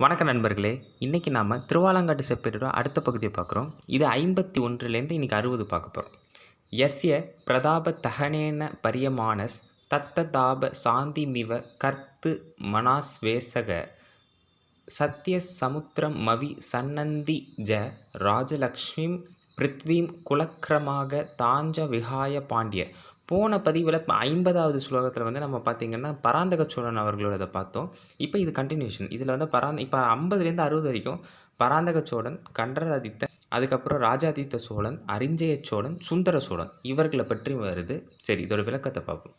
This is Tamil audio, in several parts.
வணக்கம் நண்பர்களே. இன்றைக்கி நாம் திருவாலங்காட்டு செப்பேட்டோட அடுத்த பகுதியை பார்க்குறோம். இது 51லேருந்து இன்றைக்கி 60 பார்க்க போகிறோம். யஸ்ய பிரதாப தகனேன பரியமானஸ் தத்ததாப சாந்திமிவ கர்த்து மனாஸ்வேசக சத்ய சமுத்திரம் மவி சன்னந்தி ஜ ராஜலக்ஷ்மிம் பிருத்வீம் குலக்கிரமாக தாஞ்ச விஹாய பாண்டிய. போன பதிவில் 50வது ஸ்லோகத்தில் நம்ம பார்த்திங்கன்னா பராந்தக சோழன் அவர்களோட பார்த்தோம். இப்போ இது கண்டினியூஷன். இதில் இப்போ 50லேருந்து 60 வரைக்கும் பராந்தக சோழன், கண்டராதித்தன், அதுக்கப்புறம் ராஜாதித்த சோழன், அரிஞ்சய சோழன், சுந்தர சோழன் இவர்களை பற்றி வருது. சரி, இதோட விளக்கத்தை பார்ப்போம்.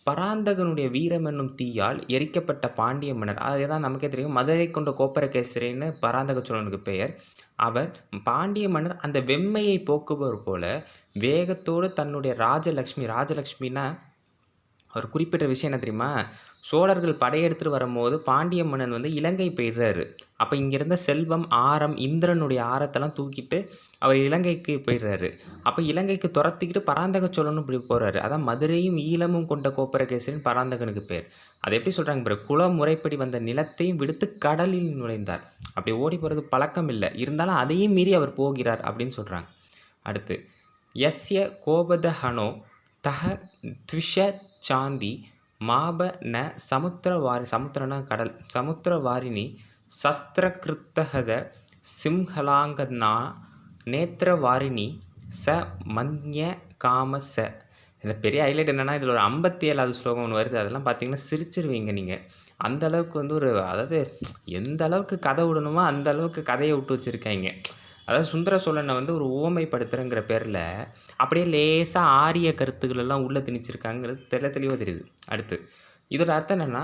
பராந்தகனுடைய வீரம் என்னும் தீயால் எரிக்கப்பட்ட பாண்டிய மன்னர், அதுதான் நமக்கே தெரியும், மதுரை கொண்ட கோப்பரகேசரின்னு பராந்தக சோழனுக்கு பெயர். அவர் பாண்டிய மன்னர் அந்த வெம்மையை போக்குபவர் போல வேகத்தோடு தன்னுடைய ராஜலக்ஷ்மினா அவர் குறிப்பிட்ட விஷயம் என்ன தெரியுமா? சோழர்கள் படையெடுத்துட்டு வரும்போது பாண்டிய மன்னன் இலங்கை போயிடுறாரு. அப்போ இங்கே இருந்த செல்வம், ஆரம், இந்திரனுடைய ஆரத்தெல்லாம் தூக்கிட்டு அவர் இலங்கைக்கு போயிடுறாரு. அப்போ இலங்கைக்கு துரத்திக்கிட்டு பராந்தக சோழனும் இப்படி போகிறாரு. அதான் மதுரையும் ஈழமும் கொண்ட கோப்பரகேசரின் பராந்தகனுக்கு பேர். அதை எப்படி சொல்கிறாங்க பாரு, குல முறைப்படி வந்த நிலத்தையும் விடுத்து கடலில் நுழைந்தார். அப்படி ஓடி போகிறது பழக்கம் இல்லை, இருந்தாலும் அதையும் மீறி அவர் போகிறார் அப்படின்னு சொல்கிறாங்க. அடுத்து, யஸ்ய கோபதஹனோ தஹ த்விஷ சாந்தி மாப ந சமுத்திரனா கடல், சமுத்திரவாரிணி சஸ்திரகிருத்தகத சிம்ஹலாங்கனா நேத்திரவாரிணி ச மன்ய காமச. இதில் பெரிய ஹைலைட் என்னென்னா, இதில் ஒரு 57வது ஸ்லோகம் ஒன்று வருது. அதெல்லாம் பார்த்தீங்கன்னா சிரிச்சிருவீங்க நீங்கள். அந்த அளவுக்கு அதாவது எந்த அளவுக்கு கதை விடணுமோ அந்த அளவுக்கு கதையை விட்டு வச்சுருக்காங்க. அதாவது சுந்தர சோழனை ஒரு ஊமைப்படுத்துகிறங்கிற பேரில் அப்படியே லேசாக ஆரிய கருத்துக்கள் எல்லாம் உள்ளே திணிச்சிருக்காங்கிறது தெளிவாக தெரியுது. அடுத்து, இதோட அர்த்தம் என்னென்னா,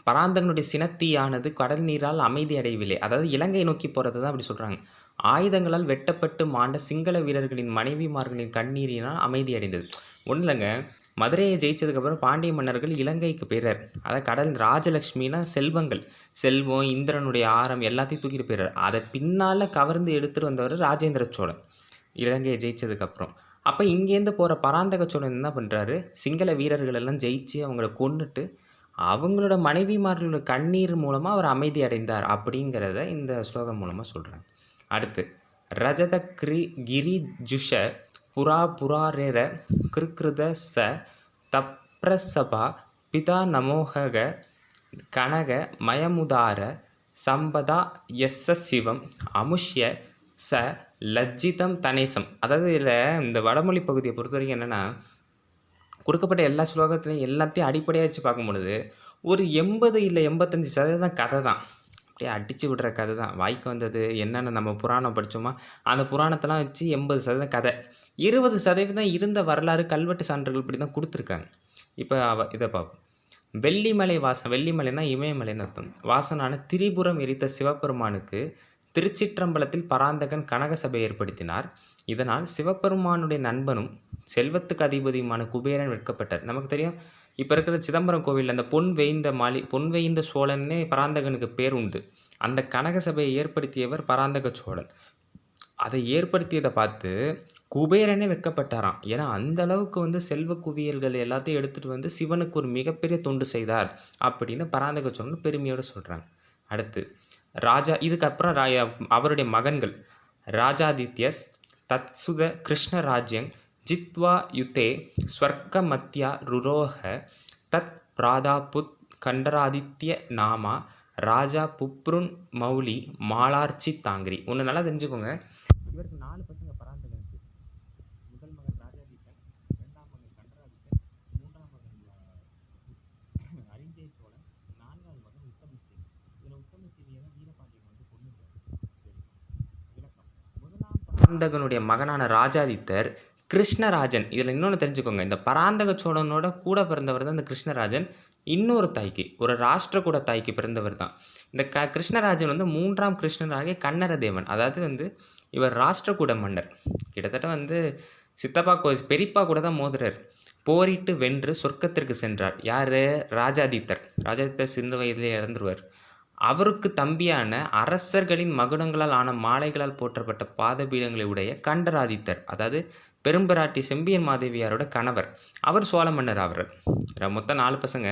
பராந்தகனுடைய சினத்தீயானது கடல் நீரால் அமைதி அடையவில்லை. அதாவது இலங்கை நோக்கி போகிறது தான் அப்படி சொல்கிறாங்க. ஆயுதங்களால் வெட்டப்பட்டு மாண்ட சிங்கள வீரர்களின் மனைவிமார்களின் கண்ணீரினால் அமைதி அடைந்தது. ஒன்றும் இல்லைங்க, மதுரையை ஜெயிச்சதுக்கப்புறம் பாண்டிய மன்னர்கள் இலங்கைக்கு போயிறார். அதாவது கடல் ராஜலக்ஷ்மினா செல்வம், இந்திரனுடைய ஆரம் எல்லாத்தையும் தூக்கிட்டு போயிறார். அதை பின்னால் கவர்ந்து எடுத்துகிட்டு வந்தவர் ராஜேந்திர சோழன் இலங்கையை ஜெயிச்சதுக்கப்புறம். அப்போ இங்கேருந்து போகிற பராந்தக சோழன் என்ன பண்ணுறாரு, சிங்கள வீரர்கள் எல்லாம் ஜெயிச்சு அவங்கள கொன்னுட்டு அவங்களோட மனைவிமார்களோட கண்ணீர் மூலமாக அவர் அமைதி அடைந்தார் அப்படிங்கிறத இந்த ஸ்லோகம் மூலமாக சொல்கிறாங்க. அடுத்து, ரஜத கிரிஜுஷ புராரேர கிருக்கிருத ச தப்ரசபா பிதா நமோக கனக மயமுதார சம்பதா எஸ்ஸ சிவம் அமுஷ்ய ச லஜ்ஜிதம் தனேசம். அதாவது இதில் இந்த வடமொழி பகுதியை பொறுத்த வரைக்கும் என்னென்னா, கொடுக்கப்பட்ட எல்லா ஸ்லோகத்துலையும் எல்லாத்தையும் அடிப்படையாக வச்சு பார்க்கும் பொழுது ஒரு 80 இல்லை 85% கதை தான். அப்படியே அடித்து விடுற கதை தான். வாய்க்கு வந்தது என்னென்ன நம்ம புராணம் படித்தோமா அந்த புராணத்தெல்லாம் வச்சு 80% கதை, 20% இருந்த வரலாறு, கல்வெட்டு சான்றுகள் இப்படி தான் கொடுத்துருக்காங்க. இப்போ இதை பார்ப்போம். வெள்ளிமலைனா இமயமலைன்னு அர்த்தம். வாசனான திரிபுரம் எரித்த சிவபெருமானுக்கு திருச்சிற்றம்பலத்தில் பராந்தகன் கனக சபை ஏற்படுத்தினார். இதனால் சிவபெருமானுடைய நண்பனும் செல்வத்துக்கு அதிபதியுமான குபேரன் வெட்கப்பட்டார். நமக்கு தெரியும், இப்போ இருக்கிற சிதம்பரம் கோவிலில் அந்த பொன் வேய்ந்த சோழன்னே பராந்தகனுக்கு பேர் உண்டு. அந்த கனக சபையை ஏற்படுத்தியவர் பராந்தக சோழன். அதை ஏற்படுத்தியதை பார்த்து குபேரனே வெட்கப்பட்டாராம். ஏன்னா அந்த அளவுக்கு செல்வ குவியல்கள் எல்லாத்தையும் எடுத்துகிட்டு சிவனுக்கு ஒரு மிகப்பெரிய தொண்டு செய்தார் அப்படின்னு பராந்தக சோழன் பெருமையோடு சொல்கிறாங்க. அடுத்து, இதுக்கப்புறம் அவருடைய மகன்கள் ராஜாதித்யஸ் தத்சுத கிருஷ்ணராஜ்யங் ஜித்வா யுத்தே ஸ்வர்க்க மத்யா ருரோஹ தத் பிராதாபுத் கண்டராதித்ய நாமா ராஜா புப்ருன் மௌலி மாலார்ச்சி தாங்கிரி. ஒன்று நல்லா தெரிஞ்சுக்கோங்க, இவருக்கு 4 பசங்க பராந்தகனுக்கு. முதல் மகன் ராஜாதித்தன், 2ஆம் மகன் கண்டராதித்தன், 3ஆம் மகன் அரிஞ்சய சோழன், 4ஆவது மகன் உத்தமசேனி. இதில் உத்தமசேனியை தான் வீரபாண்டியன் கொண்டுட்டார். சரி, விளக்கம். முதலாம் பராந்தகனுடைய மகனான ராஜாதித்தர் கிருஷ்ணராஜன். இதில் இன்னொன்று தெரிஞ்சுக்கோங்க, இந்த பராந்தக சோழனோட கூட பிறந்தவர் தான் இந்த கிருஷ்ணராஜன். இன்னொரு தாய்க்கு, ஒரு ராஷ்டிரகூட தாய்க்கு பிறந்தவர் தான் இந்த கிருஷ்ணராஜன். 3ஆம் கிருஷ்ணராகிய கன்னரதேவன். அதாவது இவர் ராஷ்டிரகூட மன்னர். கிட்டத்தட்ட சித்தப்பா பெரியப்பா கூட தான் மோதுறார். போரிட்டு வென்று சொர்க்கத்திற்கு சென்றார். யார்? ராஜாதித்தர் சின்ன வயதிலே இறந்துருவார். அவருக்கு தம்பியான அரசர்களின் மகுடங்களால் ஆன மாலைகளால் போற்றப்பட்ட பாதபீடங்களை உடைய கண்டராதித்தர், அதாவது பெரும்பிராட்டி செம்பியன் மாதேவியாரோட கணவர். அவர் சோழ மன்னர் ஆவறார். மொத்தம் 4 பசங்க.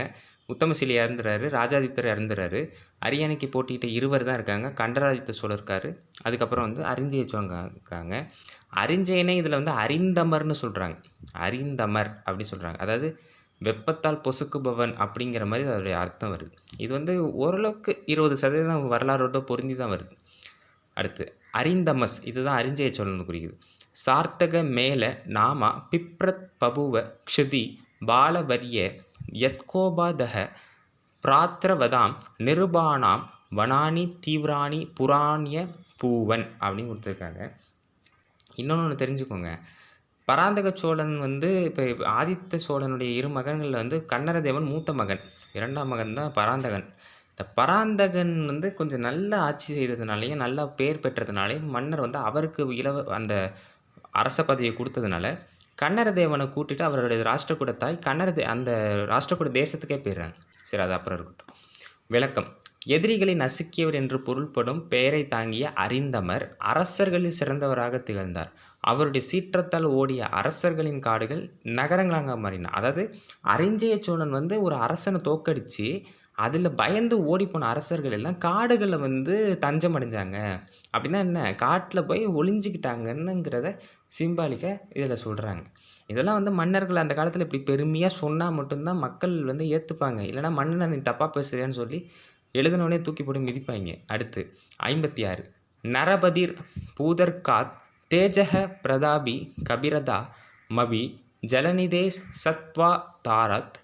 உத்தமசிலி இறந்துறாரு, ராஜாதித்தர் இறந்துறாரு. அரியணைக்கு போட்டியிட்ட இருவர் தான் இருக்காங்க. கண்டராதித்த சோழர் இருக்காரு. அதுக்கப்புறம் வந்து அரிஞ்சய சோழன் இருக்காங்க. அரிஞ்சயனே இதில் வந்து அறிந்தமர்னு சொல்கிறாங்க. அறிந்தமர் அப்படி சொல்கிறாங்க. அதாவது வெப்பத்தால் பொசுக்குபவன் அப்படிங்கிற மாதிரி அதோடைய அர்த்தம் வருது. இது வந்து ஓரளவுக்கு 20% வரலாறோட பொருந்தி தான் வருது. அடுத்து அறிந்தமஸ், இதுதான் அரிஞ்சய சோழன் குறிக்குது. சார்த்தக மேல நாமா பிப்ரத் பபுவ க்ஷதி பாலவரிய யத்கோபாதக பிராத்திரவதாம் நிருபானாம் வனானி தீவிராணி புராணிய பூவன் அப்படின்னு கொடுத்துருக்காங்க. இன்னொன்று தெரிஞ்சுக்கோங்க, பராந்தக சோழன் வந்து இப்போ ஆதித்த சோழனுடைய 2 மகன்களில் வந்து கன்னரதேவன் மூத்த மகன், 2ஆம் மகன் தான் பராந்தகன். இந்த பராந்தகன் வந்து கொஞ்சம் நல்ல ஆட்சி செய்கிறதுனாலையும் நல்லா பேர் பெற்றதுனாலையும் மன்னர் வந்து அவருக்கு அந்த அரச பதவியை கொடுத்ததுனால கன்னரதேவனை கூட்டிட்டு அவருடைய ராஷ்டிரகூட தாய் அந்த ராஷ்டிரகூட தேசத்துக்கே போயிடுறாங்க. சரி, அது அப்புறம் இருக்கட்டும். விளக்கம்: எதிரிகளை நசுக்கியவர் என்று பொருள்படும் பெயரை தாங்கிய அறிந்தமர் அரசர்களில் சிறந்தவராக திகழ்ந்தார். அவருடைய சீற்றத்தால் ஓடிய அரசர்களின் காடுகள் நகரங்களாக மாறின. அதாவது அரிஞ்சய சோழன் வந்து ஒரு அரசனை தோக்கடித்து அதில் பயந்து ஓடிப்போன அரசர்கள் எல்லாம் காடுகளில் வந்து தஞ்சம் அடைஞ்சாங்க. அப்படின்னா என்ன, காட்டில் போய் ஒளிஞ்சிக்கிட்டாங்கன்னுங்கிறத சிம்பாலிக்காக இதில் சொல்கிறாங்க. இதெல்லாம் வந்து மன்னர்கள் அந்த காலத்தில் இப்படி பெருமையாக சொன்னால் மட்டும்தான் மக்கள் வந்து ஏற்றுப்பாங்க. இல்லைனா மன்னனை நீ தப்பாக பேசுகிறேன்னு சொல்லி எழுதினவனே தூக்கி போட்டு மிதிப்பாங்க. அடுத்து 56 நரபதிர் பூதர்காத் தேஜக பிரதாபி கபிரதா மபி ஜலநிதேஸ் சத்வா தாரத்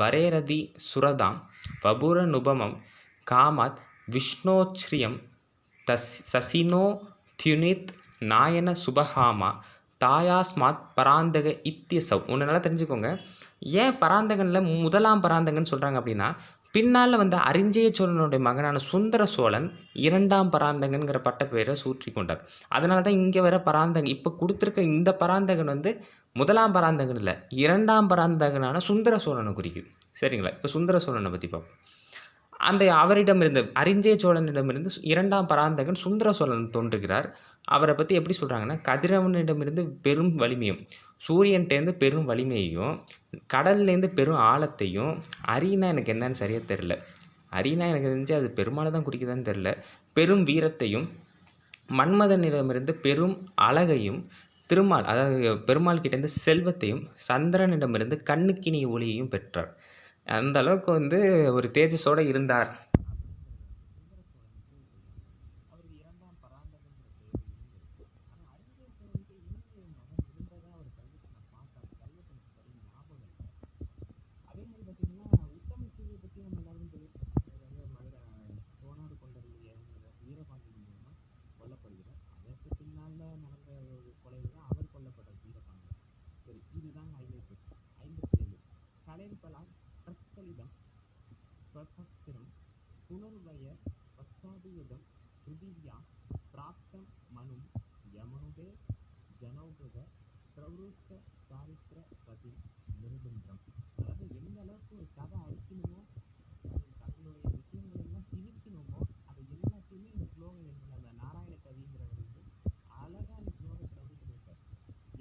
வரேரதி சுரதாம் வபுர நுபமம் காமத் விஷ்ணோச்ரியம் சசினோ தியுனித் நாயன சுபஹாமா தாயாஸ்மாத் பராந்தக இத்தியசவ். ஒன்று நல்லா தெரிஞ்சுக்கோங்க, ஏன் பராந்தகனில் முதலாம் பராந்தகன் சொல்கிறாங்க அப்படின்னா, பின்னால் வந்து அரிஞ்சய சோழனுடைய மகனான சுந்தர சோழன் 2ஆம் பராந்தகன்கிற பட்ட பெயரை சூற்றி கொண்டார். அதனால தான் இங்கே வர பராந்தகன் இப்போ கொடுத்துருக்க இந்த பராந்தகன் வந்து முதலாம் பராந்தகன் இல்லை, 2ஆம் பராந்தகனான சுந்தர சோழனை குறிக்குது. சரிங்களா? இப்போ சுந்தர சோழனை பற்றி பார்ப்போம். அந்த அவரிடமிருந்து அரிஞ்சய சோழனிடமிருந்து 2ஆம் பராந்தகன் சுந்தர சோழன் தோன்றுகிறார். அவரை பற்றி எப்படி சொல்கிறாங்கன்னா, கதிரவனிடமிருந்து பெரும் வலிமையும், சூரியன்டேருந்து பெரும் வலிமையையும், கடல்லேருந்து பெரும் ஆழத்தையும், அரினா எனக்கு என்னன்னு சரியாக தெரில, அரினா எனக்கு தெரிஞ்சு அது பெருமாளை தான் குறிக்குதான்னு தெரில, பெரும் வீரத்தையும், மன்மதனிடமிருந்து பெரும் அழகையும், திருமால் அதாவது பெருமாள் கிட்டேருந்து செல்வத்தையும், சந்திரனிடமிருந்து கண்ணுக்கினிய ஒளியையும் பெற்றார். அந்த அளவுக்கு வந்து ஒரு தேஜஸோடு இருந்தார். ஸ்வசஸ்திரம் புனர்வய வஸ்தாதியுதம் பிருதிவ்யா பிராப்தம் மனும் யமனுதே ஜனௌகத பிரவருத்த சாரித்திர பதி நிருபந்தம். அதாவது எந்த அளவுக்கு ஒரு கதை அழிக்கணுமோ, தங்களுடைய விஷயங்கள் எல்லாம் திணிக்கணுமோ, அதை எல்லாத்தையுமே இந்த ஸ்லோகம் எழுதின அந்த நாராயண கவிங்கிறவர் வந்து அழகாக அந்த ஸ்லோகத்தில் வந்து சொல்லியிருக்கார்.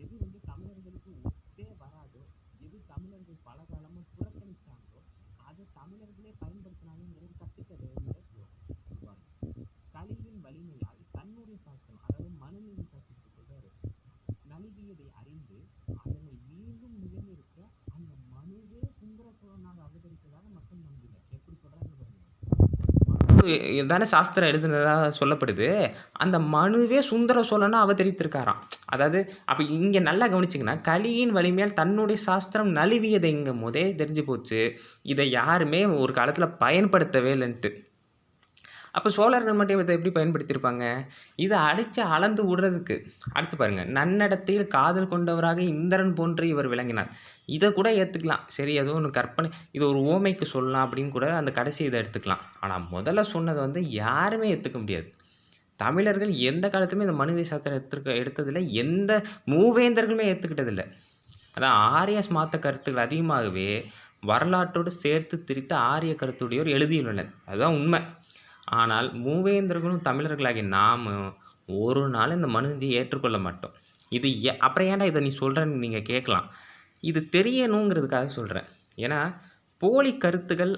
எது வந்து தமிழர்களுக்கு ஒத்தே வராதோ, எது தமிழர்கள் பல காலமாக புறக்கணிச்சாங்களோ அதை தமிழர்களே பயன்படுத்தினாங்கிறது கட்டுக்கதை ஸ்லோகம். கலியின் வலிமையால் தன்னுடைய சாஸ்திரம், அதாவது மனுநீதி சாஸ்திரத்தை சொல்றாரு, நலிவியதை அறிந்து அதனை மீண்டும் நிலைநிறுத்த அந்த மனுவே சுந்தர சோழனாக அவதரித்ததாக மக்கள் நம்பினர். எப்படி சொல்றாங்க பாருங்க, தானே சாஸ்திரம் எழுதுனதாக சொல்லப்படுது, அந்த மனுவே சுந்தர சோழனா அவதரித்திருக்காராம். அதாவது அப்போ இங்கே நல்லா கவனிச்சிங்கன்னா, கலியின் வலிமையால் தன்னுடைய சாஸ்திரம் நலிவியதைங்கும் போதே தெரிஞ்சு போச்சு இதை யாருமே ஒரு காலத்தில் பயன்படுத்தவே இல்லைன்ட்டு. அப்போ சோழர்கள் மட்டும் இதை எப்படி பயன்படுத்தியிருப்பாங்க? இதை அடித்து அளந்து விடுறதுக்கு. அடுத்து பாருங்கள், நன்னடத்தையில் காதல் கொண்டவராக இந்திரன் போன்று இவர் விளங்கினார். இதை கூட ஏற்றுக்கலாம், சரி ஏதோ ஒன்று கற்பனை, இது ஒரு ஓமைக்கு சொல்லலாம் அப்படின்னு கூட அந்த கடைசி இதை எடுத்துக்கலாம். ஆனால் முதல்ல சொன்னதை வந்து யாருமே ஏற்றுக்க முடியாது. தமிழர்கள் எந்த காலத்துலையுமே இந்த மனுநீதி சாஸ்திரம் எடுத்ததில்லை, எந்த மூவேந்தர்களுமே ஏற்றுக்கிட்டதில்லை. அதான் ஆரிய ஸ்மார்த்த கருத்துக்கள் அதிகமாகவே வரலாற்றோடு சேர்த்து திரித்த ஆரிய கருத்துடையோர் எழுதியுள்ளனர். அதுதான் உண்மை. ஆனால் மூவேந்தர்களும் தமிழர்களாகிய நாம் ஒரு நாள் இந்த மனுநீதியை ஏற்றுக்கொள்ள மாட்டோம். இது அப்புறம் ஏன்டா இதை நீ சொல்கிறேன்னு நீங்கள் கேட்கலாம். இது தெரியணுங்கிறதுக்காக சொல்கிறேன். ஏன்னா போலி கருத்துக்கள்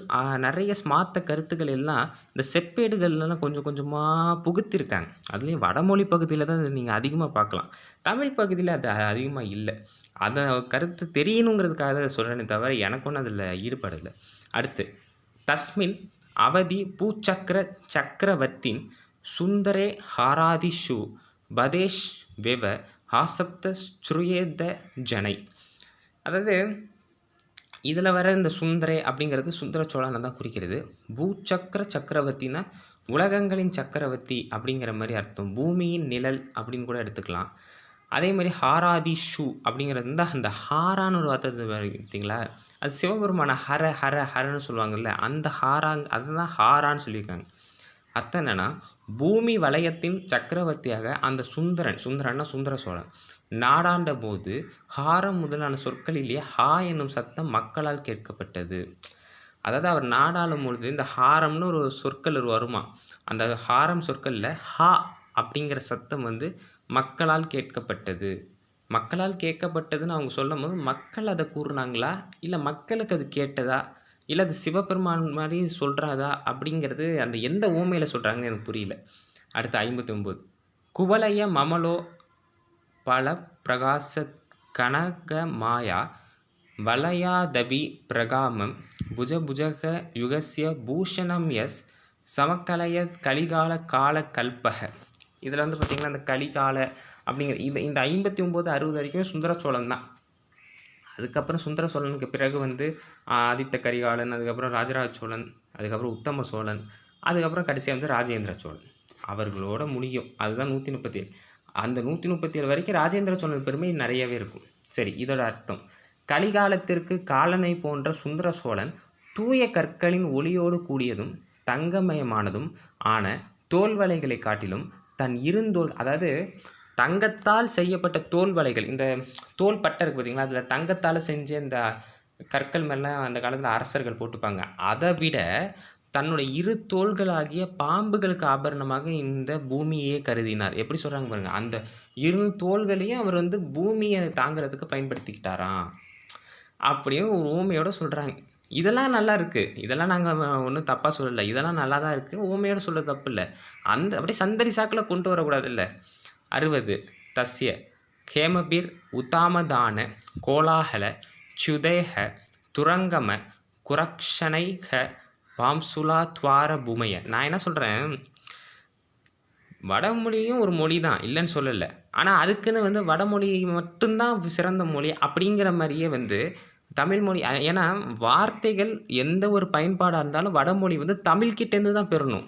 நிறைய ஸ்மார்த்த கருத்துக்கள் எல்லாம் இந்த செப்பேடுகள்லாம் கொஞ்சம் கொஞ்சமாக புகுத்திருக்காங்க. அதுலேயும் வடமொழி பகுதியில் தான் நீங்கள் அதிகமாக பார்க்கலாம். தமிழ் பகுதியில் அது அதிகமாக இல்லை. அந்த கருத்து தெரியணுங்கிறதுக்காக தான் சொல்கிறேனே தவிர எனக்கு ஒன்றும் அதில் ஈடுபாடு இல்லை. அடுத்து தஸ்மின் அவதி பூச்சக்கர சக்கரவர்த்தின் சுந்தரே ஹாராதிஷு பதேஷ் வெவ ஆசப்த ஸ்ருயேத ஜனை. அதாவது இதில் வர இந்த சுந்தரே அப்படிங்கிறது சுந்தர சோழனை தான் குறிக்கிறது. பூச்சக்கர சக்கரவர்த்தின்னா உலகங்களின் சக்கரவர்த்தி அப்படிங்கிற மாதிரி அர்த்தம். பூமியின் நிழல் அப்படின்னு கூட எடுத்துக்கலாம். அதே மாதிரி ஹாராதி ஷூ அப்படிங்கிறது தான் அந்த ஹாரான்னு ஒரு வார்த்தை பார்த்தீங்களா, அது சிவபெருமான ஹர ஹர ஹரன்னு சொல்லுவாங்கல்ல, அந்த அதுதான் ஹாரான்னு சொல்லியிருக்காங்க. அர்த்தம் என்னென்னா பூமி வலயத்தின் சக்கரவர்த்தியாக அந்த சுந்தரன்னா சுந்தர சோழன் நாடாண்ட போது ஹாரம் முதலான சொற்களிலேயே ஹா என்னும் சத்தம் மக்களால் கேட்கப்பட்டது. அதாவது அவர் நாடாளும் பொழுது இந்த ஹாரம்னு ஒரு சொற்கள் வருமா, அந்த ஹாரம் சொற்களில் ஹா அப்படிங்கிற சத்தம் மக்களால் கேட்கப்பட்டது. மக்களால் கேட்கப்பட்டதுன்னு அவங்க சொல்லும் போது மக்கள் அதை கூறுனாங்களா, இல்லை மக்களுக்கு அது கேட்டதா, இல்லை அது சிவபெருமான் மாதிரி சொல்கிறாதா அப்படிங்கிறது அந்த எந்த ஊமையில் சொல்கிறாங்கன்னு எனக்கு புரியல. அடுத்து 59 குவலய மமலோ பல பிரகாச கனக மாயா வலயாதபி பிரகாமம் புஜபுஜக யுகஸ்ய பூஷணம் எஸ் சமக்கலைய கலிகால கால கல்பக. இதில் பார்த்திங்கன்னா அந்த கலிகால அப்படிங்கிற இந்த 59 60 வரைக்குமே சுந்தர சோழன் தான். அதுக்கப்புறம் சுந்தர சோழனுக்கு பிறகு ஆதித்த கரிகாலன், அதுக்கப்புறம் ராஜராஜ சோழன், அதுக்கப்புறம் உத்தம சோழன், அதுக்கப்புறம் கடைசியாக ராஜேந்திர சோழன் அவர்களோட முடியும். அதுதான் 137. அந்த 137 வரைக்கும் ராஜேந்திர சோழன் பெருமை நிறையவே இருக்கும். சரி, இதோட அர்த்தம் கலிகாலத்திற்கு காலனை போன்ற சுந்தர சோழன் தூய கற்களின் ஒளியோடு கூடியதும் தங்கமயமானதும் ஆன தோல்வளைகளை காட்டிலும் தன் இருந்தோல், அதாவது தங்கத்தால் செய்யப்பட்ட தோல் வலைகள், இந்த தோல் பட்டை இருக்குது பார்த்திங்களா, அதில் தங்கத்தால் செஞ்ச இந்த கற்கள் மேலாம் அந்த காலத்தில் அரசர்கள் போட்டுப்பாங்க. அதை விட தன்னுடைய இரு தோள்களாகிய பாம்புகளுக்கு ஆபரணமாக இந்த பூமியே கருதினார். எப்படி சொல்கிறாங்க பாருங்கள், அந்த இரு தோள்களையும் அவர் பூமியை தாங்கிறதுக்கு பயன்படுத்திக்கிட்டாராம் அப்படின்னு ஒரு ஊமையோடு சொல்கிறாங்க. இதெல்லாம் நல்லா இருக்குது, இதெல்லாம் நாங்கள் ஒன்றும் தப்பாக சொல்லலை, இதெல்லாம் நல்லா தான் இருக்குது, ஊமையோடு சொல்ல தப்பு இல்லை. அப்படியே சந்தடி சாக்கில் கொண்டு வரக்கூடாது இல்லை. 60 தஸ்ய ஹேமபிர் உத்தாமதான கோலாஹல சுதேக துரங்கம குரக்ஷணைக வாம்சுலா துவார பூமைய. நான் என்ன சொல்கிறேன், வடமொழியும் ஒரு மொழி தான், இல்லைன்னு சொல்லலை. ஆனால் அதுக்குன்னு வடமொழி மட்டும்தான் சிறந்த மொழி அப்படிங்கிற மாதிரியே தமிழ் மொழி, ஏன்னா வார்த்தைகள் எந்த ஒரு பயன்பாடாக இருந்தாலும் வடமொழி தமிழ்கிட்டேருந்து தான் பெறணும்.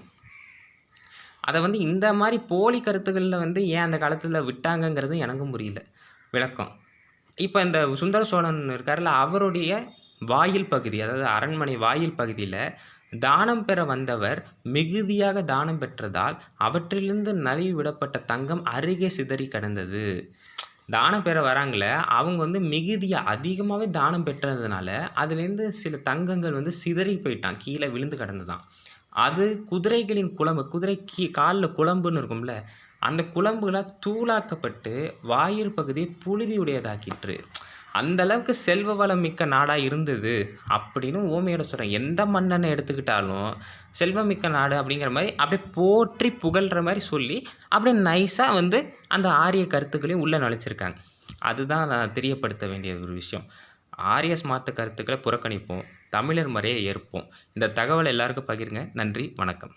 அதை இந்த மாதிரி போலி கருத்துக்களில் ஏன் அந்த காலத்தில் விட்டாங்கங்கிறது எனக்கும் புரியல. விளக்கம், இப்போ இந்த சுந்தர சோழன் இருக்கார்ல, அவருடைய வாயில் பகுதி, அதாவது அரண்மனை வாயில் பகுதியில் தானம் பெற வந்தவர் மிகுதியாக தானம் பெற்றதால் அவற்றிலிருந்து நழுவி விடப்பட்ட தங்கம் அருகே சிதறி கிடந்தது. தானம் பெற வராங்களே அவங்க மிகுதியாக அதிகமாகவே தானம் பெற்றதுனால அதுலேருந்து சில தங்கங்கள் சிதறி போயிட்டான், கீழே விழுந்து கிடந்துதான். அது குதிரைகளின் குழம்பு, குதிரை காலில் குழம்புன்னு இருக்கும்ல, அந்த குழம்புகளாக தூளாக்கப்பட்டு வாயிறு பகுதியை புழுதியுடையதாக்கிற்று. அந்தளவுக்கு செல்வ வளம் மிக்க நாடாக இருந்தது அப்படின்னு ஓமையோட சொல்கிறேன். எந்த மன்னனை எடுத்துக்கிட்டாலும் செல்வமிக்க நாடு அப்படிங்கிற மாதிரி அப்படியே போற்றி புகழ்கிற மாதிரி சொல்லி அப்படியே நைஸாக அந்த ஆரிய கருத்துக்களையும் உள்ளே நுழைச்சிருக்காங்க. அதுதான் நான் தெரியப்படுத்த வேண்டிய ஒரு விஷயம். ஆரிய ஸ்மார்த்த கருத்துக்களை புறக்கணிப்போம், தமிழர் முறையை ஏற்போம். இந்த தகவலை எல்லாருக்கும் பகிருங்க. நன்றி, வணக்கம்.